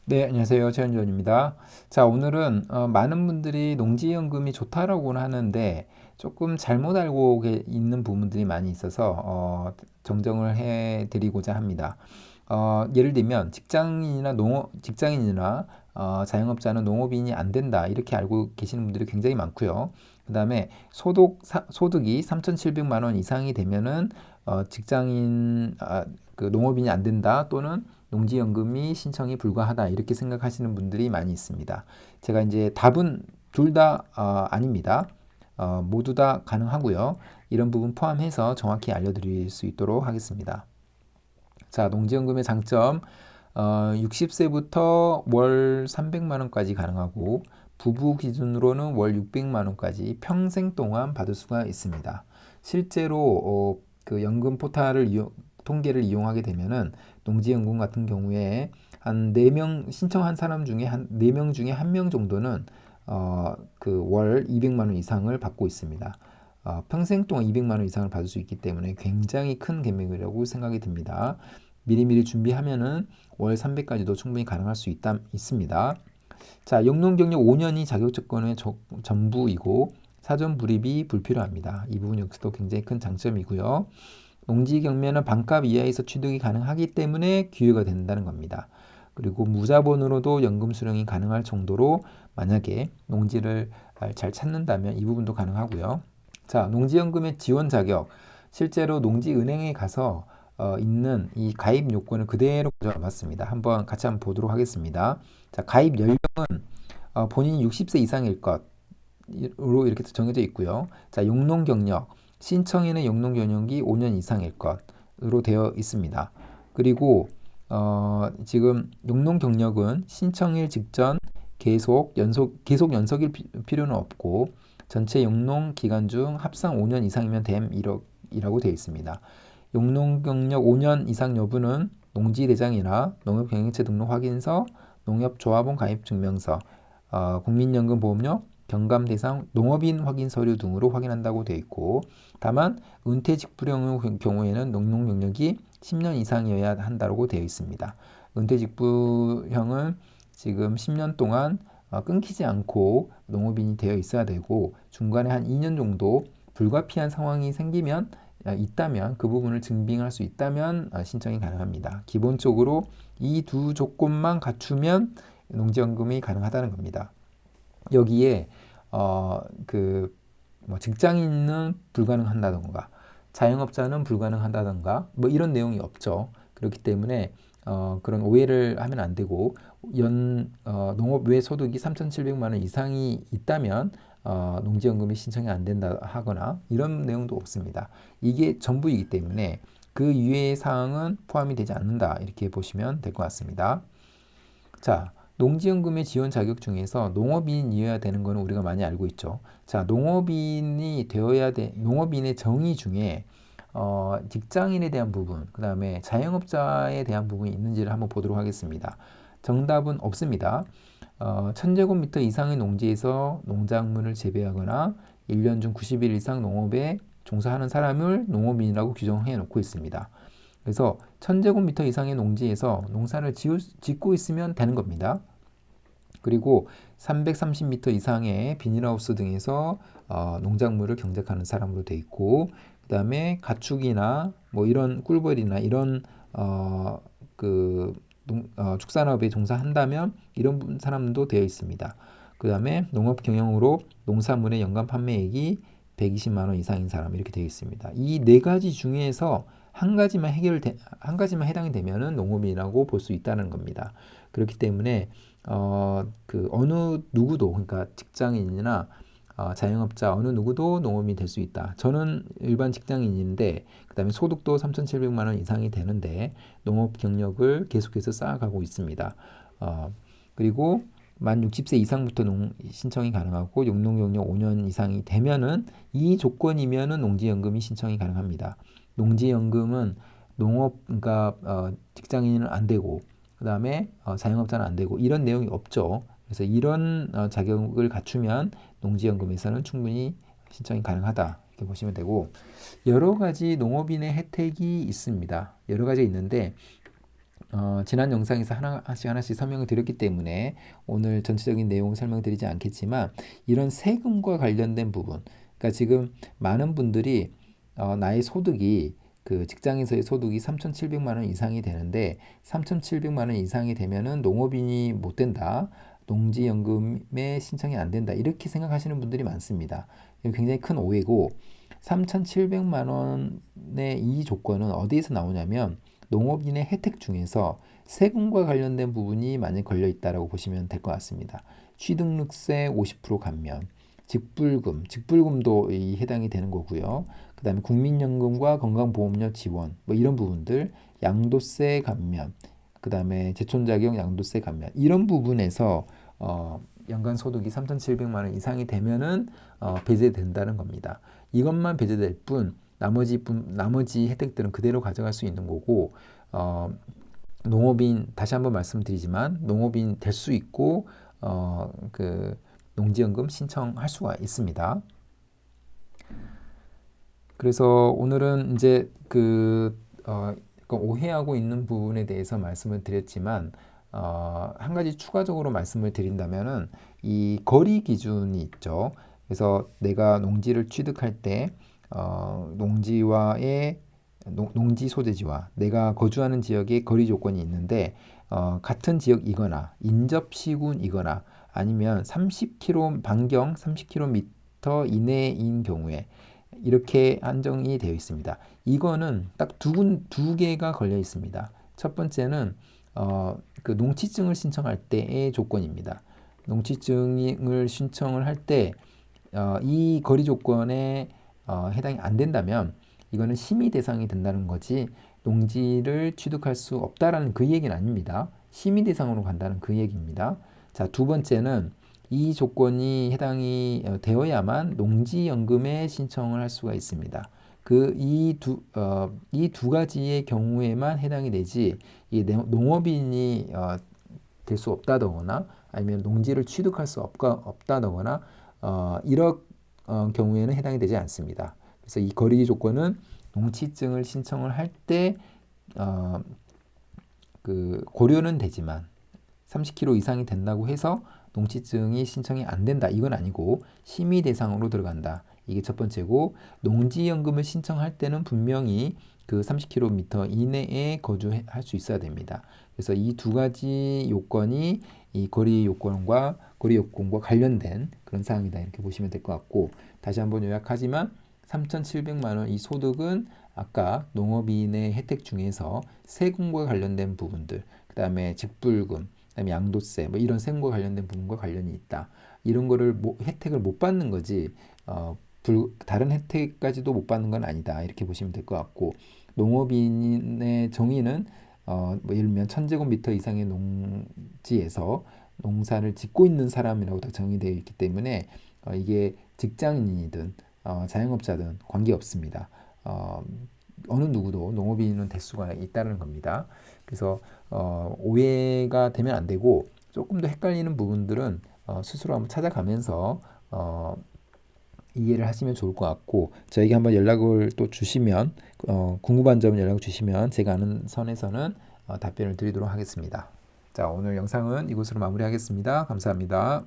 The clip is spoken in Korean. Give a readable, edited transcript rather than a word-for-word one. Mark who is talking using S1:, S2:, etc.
S1: 네, 안녕하세요. 최현정입니다. 자, 오늘은 많은 분들이 농지연금이 좋다라고는 하는데 조금 잘못 알고 있는 부분들이 많이 있어서 정정을 해드리고자 합니다. 예를 들면 직장인이나 자영업자는 농업인이 안 된다 이렇게 알고 계시는 분들이 굉장히 많고요. 그다음에 소득이 3,700만 원 이상이 되면은 그 농업인이 안 된다 또는 농지연금이 신청이 불가하다 이렇게 생각하시는 분들이 많이 있습니다. 제가 이제 답은 둘 다 아닙니다. 모두 다 가능하고요. 이런 부분 포함해서 정확히 알려드릴 수 있도록 하겠습니다. 자, 농지연금의 장점 60세부터 월 300만 원까지 가능하고 부부 기준으로는 월 600만 원까지 평생 동안 받을 수가 있습니다. 실제로 그 연금 통계를 이용하게 되면은 농지연금 같은 경우에 한 4명 신청한 사람 중에 한 4명 중에 1명 정도는 그 월 200만 원 이상을 받고 있습니다. 평생 동안 200만 원 이상을 받을 수 있기 때문에 굉장히 큰 금액이라고 생각이 듭니다. 미리미리 준비하면은 월 300까지도 충분히 가능할 수 있습니다. 자, 영농 경력 5년이 자격 조건의 전부이고 사전 불입이 불필요합니다. 이 부분 역시도 굉장히 큰 장점이고요. 농지 경매는 반값 이하에서 취득이 가능하기 때문에 기회가 된다는 겁니다. 그리고 무자본으로도 연금 수령이 가능할 정도로 만약에 농지를 잘 찾는다면 이 부분도 가능하고요. 자, 농지연금의 지원 자격. 실제로 농지은행에 가서 있는 이 가입 요건을 그대로 가져와봤습니다. 한번 보도록 하겠습니다. 자, 가입 연령은 본인이 60세 이상일 것으로 이렇게 정해져 있고요. 자, 용농 경력. 신청인의 용농 경력이 5년 이상일 것으로 되어 있습니다. 그리고 지금 용농 경력은 신청일 직전 계속 연속일 필요는 없고 전체 용농 기간 중 합상 5년 이상이면 됨이라고 되어 있습니다. 용농 경력 5년 이상 여부는 농지대장이나 농업경영체 등록 확인서, 농협조합원 가입 증명서, 국민연금 보험료, 경감 대상 농업인 확인 서류 등으로 확인한다고 되어 있고, 다만 은퇴직 불형의 경우에는 농농 경력이 10년 이상이어야 한다고 되어 있습니다. 은퇴직 불형은 지금 10년 동안 끊기지 않고 농업인이 되어 있어야 되고 중간에 한 2년 정도 불가피한 상황이 생기면 있다면 그 부분을 증빙할 수 있다면 신청이 가능합니다. 기본적으로 이 두 조건만 갖추면 농지연금이 가능하다는 겁니다. 여기에 뭐 직장인은 불가능한다던가 자영업자는 불가능한다던가 뭐 이런 내용이 없죠. 그렇기 때문에 그런 오해를 하면 안 되고 농업 외 소득이 3,700만 원 이상이 있다면 농지연금이 신청이 안 된다 하거나 이런 내용도 없습니다. 이게 전부이기 때문에 그 이외의 사항은 포함이 되지 않는다 이렇게 보시면 될 것 같습니다. 자, 농지연금의 지원 자격 중에서 농업인이어야 되는 거는 우리가 많이 알고 있죠. 자, 농업인의 정의 중에 직장인에 대한 부분, 그 다음에 자영업자에 대한 부분이 있는지를 한번 보도록 하겠습니다. 정답은 없습니다. 1000제곱미터 이상의 농지에서 농작물을 재배하거나 1년 중 90일 이상 농업에 종사하는 사람을 농업인이라고 규정해 놓고 있습니다. 그래서 1000제곱미터 이상의 농지에서 농사를 짓고 있으면 되는 겁니다. 그리고 330m 이상의 비닐하우스 등에서 농작물을 경작하는 사람으로 돼 있고, 그 다음에 가축이나 뭐 이런 꿀벌이나 이런 축산업에 종사한다면 이런 사람도 되어 있습니다. 그 다음에 농업 경영으로 농산물의 연간 판매액이 120만 원 이상인 사람 이렇게 되어 있습니다. 이 네 가지 중에서 한 가지만 해당이 되면은 농업인이라고 볼 수 있다는 겁니다. 그렇기 때문에 어느 누구도 그러니까 직장인이나 자영업자 어느 누구도 농업인이 될 수 있다. 저는 일반 직장인인데 그다음에 소득도 3,700만 원 이상이 되는데 농업 경력을 계속해서 쌓아가고 있습니다. 그리고 만 60세 이상부터 신청이 가능하고 용농 경력 5년 이상이 되면은 이 조건이면은 농지연금이 신청이 가능합니다. 농지연금은 그러니까 직장인은 안 되고 그다음에 자영업자는 안 되고 이런 내용이 없죠. 그래서 이런 자격을 갖추면 농지연금에서는 충분히 신청이 가능하다 이렇게 보시면 되고 여러 가지 농업인의 혜택이 있습니다. 여러 가지 있는데 지난 영상에서 하나씩 설명을 드렸기 때문에 오늘 전체적인 내용을 설명드리지 않겠지만 이런 세금과 관련된 부분, 그러니까 지금 많은 분들이 나의 소득이 그 직장에서의 소득이 3,700만 원 이상이 되는데 3,700만 원 이상이 되면은 농업인이 못 된다. 농지연금에 신청이 안 된다. 이렇게 생각하시는 분들이 많습니다. 이거 굉장히 큰 오해고 3,700만 원의 이 조건은 어디에서 나오냐면 농업인의 혜택 중에서 세금과 관련된 부분이 많이 걸려 있다라고 보시면 될 것 같습니다. 취등록세 50% 감면, 직불금도 해당이 되는 거고요. 그 다음에 국민연금과 건강보험료 지원, 뭐 이런 부분들, 양도세 감면, 그 다음에 제촌자격 양도세 감면, 이런 부분에서 연간 소득이 3,700만 원 이상이 되면은 배제된다는 겁니다. 이것만 배제될 뿐 나머지 혜택들은 그대로 가져갈 수 있는 거고 농업인 다시 한번 말씀드리지만 농업인 될 수 있고 그 농지연금 신청할 수가 있습니다. 그래서 오늘은 이제 오해하고 있는 부분에 대해서 말씀을 드렸지만 한 가지 추가적으로 말씀을 드린다면은 이 거리 기준이 있죠. 그래서 내가 농지를 취득할 때 농지와의 농지 소재지와 내가 거주하는 지역의 거리 조건이 있는데 같은 지역이거나 인접 시군이거나 아니면 30km 반경 30km 이내인 경우에 이렇게 한정이 되어 있습니다. 이거는 딱 두 개가 걸려 있습니다. 첫 번째는 그 농지증을 신청할 때의 조건입니다. 농지증을 신청을 할 때 이 거리 조건에 해당이 안 된다면 이거는 심의 대상이 된다는 거지 농지를 취득할 수 없다라는 그 얘기는 아닙니다. 심의 대상으로 간다는 그 얘기입니다. 자, 두 번째는 이 조건이 해당이 되어야만 농지연금에 신청을 할 수가 있습니다. 이 두 가지의 경우에만 해당이 되지 이 농업인이 될 수 없다거나 아니면 농지를 취득할 수 없다거나 이런 경우에는 해당이 되지 않습니다. 그래서 이 거리 조건은 농지증을 신청을 할 때 그 고려는 되지만 30km 이상이 된다고 해서 농지증이 신청이 안 된다. 이건 아니고 심의 대상으로 들어간다. 이게 첫 번째고 농지연금을 신청할 때는 분명히 그 30km 이내에 거주할 수 있어야 됩니다. 그래서 이 두 가지 요건이 이 거리 요건과 관련된 그런 사항이다. 이렇게 보시면 될 것 같고 다시 한번 요약하지만 3,700만 원 이 소득은 아까 농업인의 혜택 중에서 세금과 관련된 부분들, 그 다음에 직불금, 그다음에 양도세, 뭐 이런 세금과 관련된 부분과 관련이 있다. 이런 거를 혜택을 못 받는 거지 다른 혜택까지도 못 받는 건 아니다. 이렇게 보시면 될 것 같고 농업인의 정의는 뭐 예를 들면 1,000제곱미터 이상의 농지에서 농사를 짓고 있는 사람이라고 다 정의되어 있기 때문에 이게 직장인이든 자영업자든 관계없습니다. 어느 누구도 농업인은 될 수가 있다는 겁니다. 그래서 오해가 되면 안 되고 조금 더 헷갈리는 부분들은 스스로 한번 찾아가면서 이해를 하시면 좋을 것 같고 저에게 한번 연락을 또 주시면 궁금한 점은 연락을 주시면 제가 아는 선에서는 답변을 드리도록 하겠습니다. 자, 오늘 영상은 이것으로 마무리하겠습니다. 감사합니다.